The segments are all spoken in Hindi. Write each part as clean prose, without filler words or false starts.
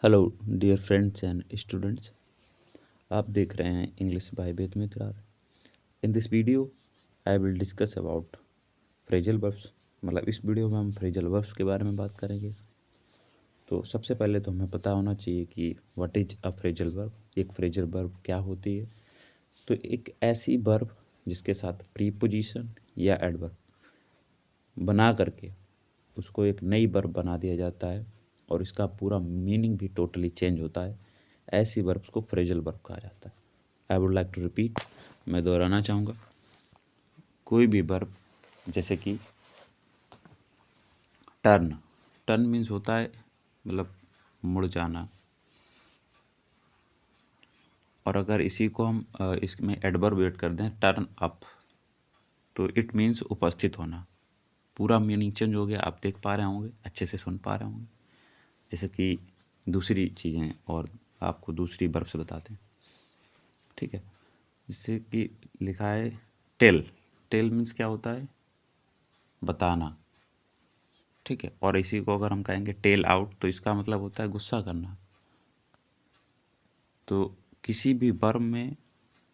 Hello dear friends and students, आप देख रहे हैं English by Ved Mitrar. In this video I will discuss about phrasal verbs. मतलब इस वीडियो में हम फ्रेजल वर्ब्स के बारे में बात करेंगे। तो सबसे पहले तो हमें पता होना चाहिए कि what is a phrasal verb. एक फ्रेजल वर्ब क्या होती है? तो एक ऐसी वर्ब जिसके साथ प्रीपोजिशन या एडवर्ब बना करके उसको एक नई वर्ब बना दिया जाता है और इसका पूरा मीनिंग भी टोटली चेंज होता है। ऐसी वर्ब्स को फ्रेजल वर्ब कहा जाता है। I would like to repeat, मैं दोहराना चाहूँगा। कोई भी वर्ब जैसे कि टर्न, टर्न मीन्स होता है मतलब मुड़ जाना। और अगर इसी को हम इसमें एडवर्ब ऐड कर दें टर्न अप, तो इट मीन्स उपस्थित होना। पूरा मीनिंग चेंज हो गया। आप देख पा रहे होंगे, अच्छे से सुन पा रहे होंगे। जैसे कि दूसरी चीज़ें और आपको दूसरी वर्ब से बताते हैं, ठीक है। जैसे कि लिखा है टेल, टेल मीन्स क्या होता है? बताना, ठीक है। और इसी को अगर हम कहेंगे टेल आउट, तो इसका मतलब होता है गुस्सा करना। तो किसी भी वर्ब में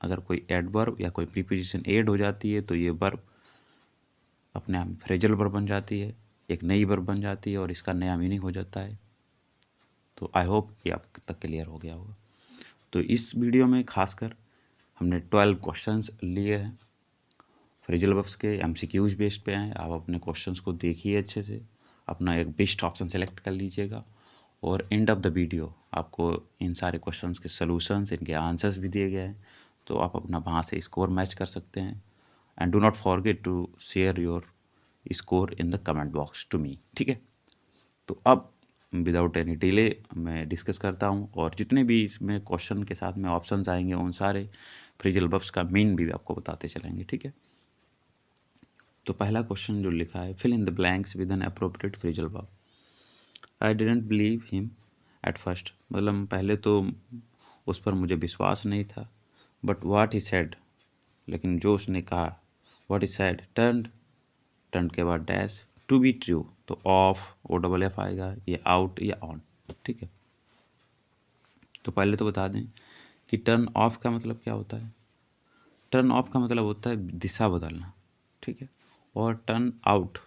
अगर कोई एडवर्ब या कोई प्रीपोजिशन ऐड हो जाती है तो ये वर्ब अपने आप में फ्रेजल वर्ब बन जाती है, एक नई वर्ब बन जाती है और इसका नया मीनिंग हो जाता है। तो आई होप ये आप तक क्लियर हो गया होगा। तो इस वीडियो में खासकर हमने 12 क्वेश्चंस लिए हैं फ्रेजल वर्ब्स के, एमसीक्यूज बेस्ड पे हैं। आप अपने क्वेश्चंस को देखिए अच्छे से, अपना एक बेस्ट ऑप्शन सेलेक्ट कर लीजिएगा और एंड ऑफ द वीडियो आपको इन सारे क्वेश्चंस के सॉल्यूशंस, इनके आंसर्स भी दिए गए हैं। तो आप अपना वहाँ से स्कोर मैच कर सकते हैं। And do not forget to share your score in the comment box to me, ठीक है। तो अब विदाउट एनी डिले मैं डिस्कस करता हूँ और जितने भी इसमें क्वेश्चन के साथ में ऑप्शंस आएंगे उन सारे फ्रेजल वर्ब्स का मीन भी आपको बताते चलेंगे, ठीक है। तो पहला क्वेश्चन जो लिखा है, fill in the blanks with an appropriate phrasal verb. I didn't believe him at first, मतलब पहले तो उस पर मुझे विश्वास नहीं था। बट व्हाट ही सेड, लेकिन जो उसने कहा, what he said turn, turn के बाद डैश, टू बी ट्रू, तो ऑफ ओ डबल एफ आएगा, ये आउट या ऑन, ठीक है। तो पहले तो बता दें कि टर्न ऑफ का मतलब क्या होता है। टर्न ऑफ का मतलब होता है दिशा बदलना, ठीक है। और टर्न आउट,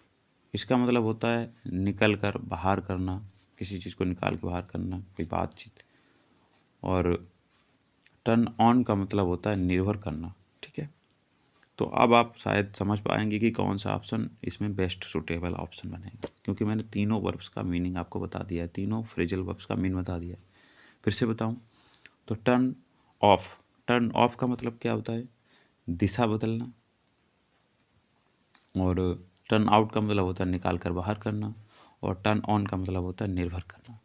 इसका मतलब होता है निकल कर बाहर करना, किसी चीज़ को निकाल के बाहर करना, कोई बातचीत। और टर्न ऑन का मतलब होता है निर्भर करना, ठीक है। तो अब आप शायद समझ पाएंगे कि कौन सा ऑप्शन इसमें बेस्ट सूटेबल ऑप्शन बनेगा, क्योंकि मैंने तीनों वर्ब्स का मीनिंग आपको बता दिया है, तीनों फ्रेजल वर्ब्स का मीनिंग बता दिया है। फिर से बताऊं तो टर्न ऑफ, टर्न ऑफ का मतलब क्या होता है? दिशा बदलना। और टर्न आउट का मतलब होता है निकाल कर बाहर करना। और टर्न ऑन का मतलब होता है निर्भर करना।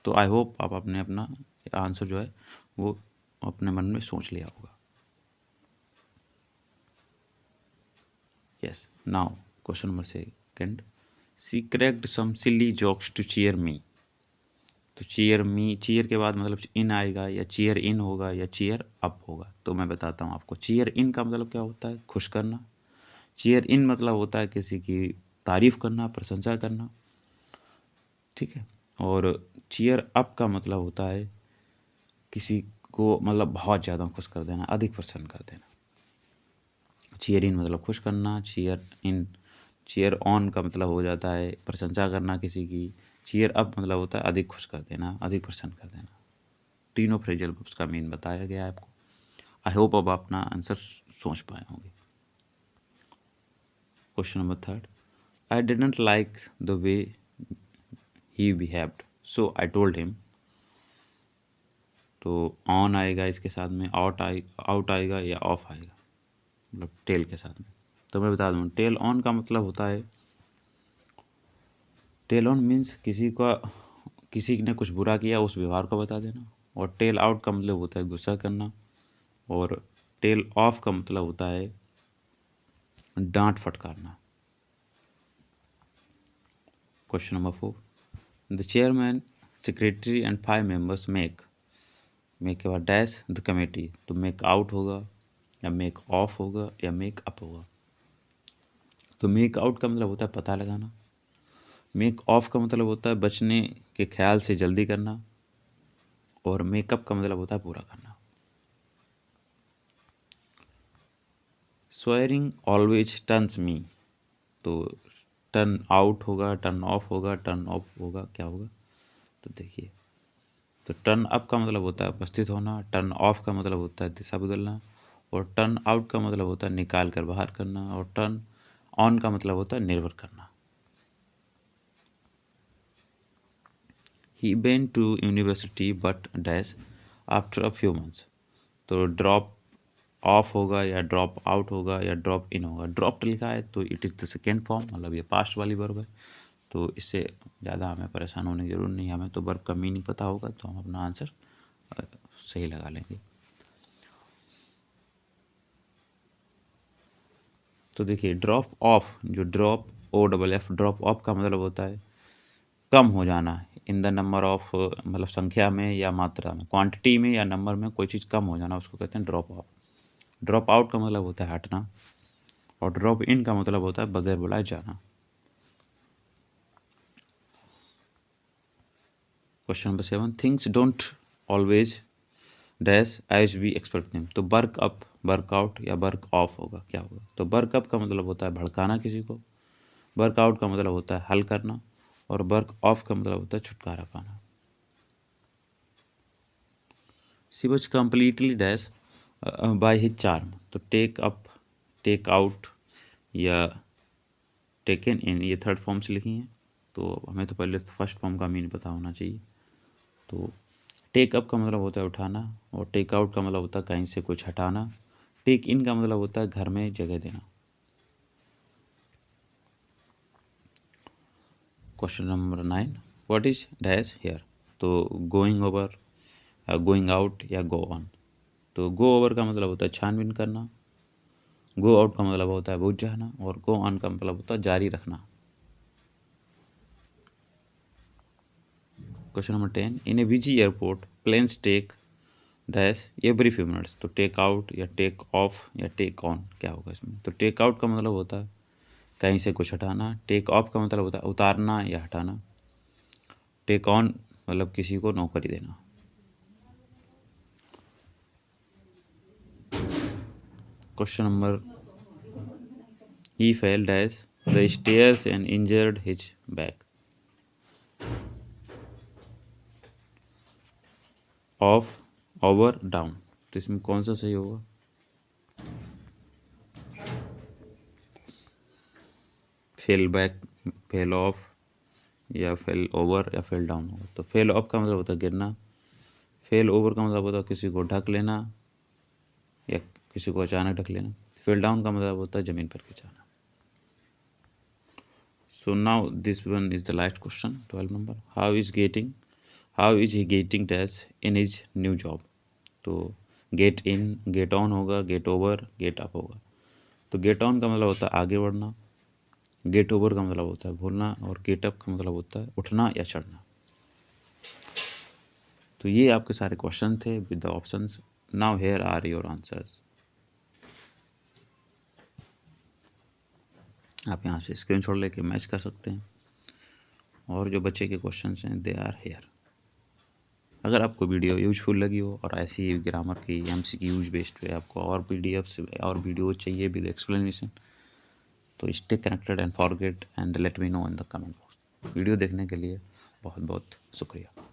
तो आई होप आप अपने अपना आंसर जो है वो अपने मन में सोच लिया होगा। Yes, now question number second, she cracked some silly jokes to cheer me. तो चीयर मी, चीयर के बाद मतलब इन आएगा या चीयर इन होगा या चीयर अप होगा। तो मैं बताता हूँ आपको, चीयर इन का मतलब क्या होता है? खुश करना। चीयर इन मतलब होता है किसी की तारीफ करना, प्रशंसा करना, ठीक है। और चीयर अप का मतलब होता है किसी को मतलब बहुत ज़्यादा खुश कर देना, अधिक प्रसन्न कर देना। चीयर इन मतलब खुश करना, चीयर इन, चीयर ऑन का मतलब हो जाता है प्रशंसा करना किसी की। चीयर अप मतलब होता है अधिक खुश कर देना, अधिक प्रसन्न कर देना। तीनों फ्रेजल वर्ब्स का मीन बताया गया है आपको। आई होप अब अपना आंसर सोच पाए होंगे। Question number third, I didn't like the way he behaved so I told him. तो ऑन आएगा इसके साथ में, आउट आएगा या ऑफ आएगा, मतलब टेल के साथ में। तो मैं बता दूँ, टेल ऑन का मतलब होता है, टेल ऑन मीन्स किसी ने कुछ बुरा किया उस व्यवहार को बता देना। और टेल आउट का मतलब होता है गुस्सा करना। और टेल ऑफ का मतलब होता है डांट फटकारना। Question number 4, the chairman, secretary and 5 members make के बाद डैश द कमेटी। तो मेक आउट होगा या मेक ऑफ होगा या मेक अप होगा। तो मेक आउट का मतलब होता है पता लगाना। मेक ऑफ का मतलब होता है बचने के ख्याल से जल्दी करना। और मेकअप का मतलब होता है पूरा करना। स्वेयरिंग ऑलवेज टर्न्स मी, तो टर्न आउट होगा, टर्न ऑफ होगा, टर्न ऑफ होगा, क्या होगा? तो देखिए, तो टर्न अप का मतलब होता है उपस्थित होना, टर्न ऑफ का मतलब होता है दिशा बदलना, और टर्न आउट का मतलब होता है निकाल कर बाहर करना, और टर्न ऑन का मतलब होता है निर्भर करना। He went to university but dash after a few months, तो ड्रॉप ऑफ होगा या ड्रॉप आउट होगा या ड्रॉप इन होगा। ड्रॉप लिखा है तो it is the second form, मतलब ये पास्ट वाली वर्ब है, तो इससे ज़्यादा हमें परेशान होने की जरूरत नहीं है। हमें तो वर्ब का मीनिंग पता होगा तो हम अपना आंसर सही लगा लेंगे। तो देखिए, ड्रॉप ऑफ, जो ड्रॉप OFF, ड्रॉप ऑफ का मतलब होता है कम हो जाना, इन द नंबर ऑफ, मतलब संख्या में या मात्रा में, क्वांटिटी में या नंबर में कोई चीज़ कम हो जाना, उसको कहते हैं ड्रॉप ऑफ। ड्रॉप आउट का मतलब होता है हटना, और ड्रॉप इन का मतलब होता है बगैर बुलाए जाना। Question number 7, things don't always dash as we expect them, तो वर्क अप, वर्क आउट या वर्क ऑफ होगा, क्या होगा? तो वर्क अप का मतलब होता है भड़काना किसी को, वर्क आउट का मतलब होता है हल करना, और वर्क ऑफ का मतलब होता है छुटकारा पाना। She was completely dash by his charm, तो टेक अप, टेक आउट या टेकन इन, ये थर्ड फॉर्म से लिखी हैं, तो हमें तो पहले फर्स्ट फॉर्म का मीनिंग पता होना चाहिए। तो टेक अप का मतलब होता है उठाना, और टेक आउट का मतलब होता है कहीं से कुछ हटाना, टेक इन का मतलब होता है घर में जगह देना। Question number 9, what is dash here, तो गोइंग ओवर, गोइंग आउट या गो ऑन। तो गो ओवर का मतलब होता है छानबीन करना, गो आउट का मतलब होता है बुझ जाना, और गो ऑन का मतलब होता है जारी रखना। Question number 10, in a busy airport planes take dash every few minutes, तो टेक आउट या टेक ऑफ या टेक ऑन, क्या होगा इसमें? तो टेक आउट का मतलब होता है कहीं से कुछ हटाना, टेक ऑफ का मतलब होता है उतारना या हटाना, टेक ऑन मतलब किसी को नौकरी देना। Question number, he fail dash the stairs and injured his back, of, over, down, तो इसमें कौन सा सही होगा? फेल बैक, फेल ऑफ, या फेल ओवर, या फेल डाउन होगा। तो फेल ऑफ का मतलब होता है गिरना, फेल ओवर का मतलब होता है किसी को ढक लेना या किसी को अचानक ढक लेना, फेल डाउन का मतलब होता है ज़मीन पर गिर जाना। So now this one is the last question, 12 number, how is he getting dash in his new job, तो गेट इन, गेट ऑन होगा, गेट ओवर, गेट अप होगा। तो गेट ऑन का मतलब होता है आगे बढ़ना, गेट ओवर का मतलब होता है भूलना, और गेट अप का मतलब होता है उठना या चढ़ना। तो ये आपके सारे क्वेश्चन थे with the options. Now here are your answers. आप यहाँ से स्क्रीनशॉट लेके मैच कर सकते हैं, और जो बच्चे के क्वेश्चंस हैं दे आर हेयर। अगर आपको वीडियो यूजफुल लगी हो और ऐसी ही ग्रामर की MCQ बेस्ड पे आपको और PDFs और वीडियो चाहिए विद एक्सप्लेनेशन, तो stay connected and forget and let me know in the comment box. Video देखने के लिए बहुत बहुत शुक्रिया।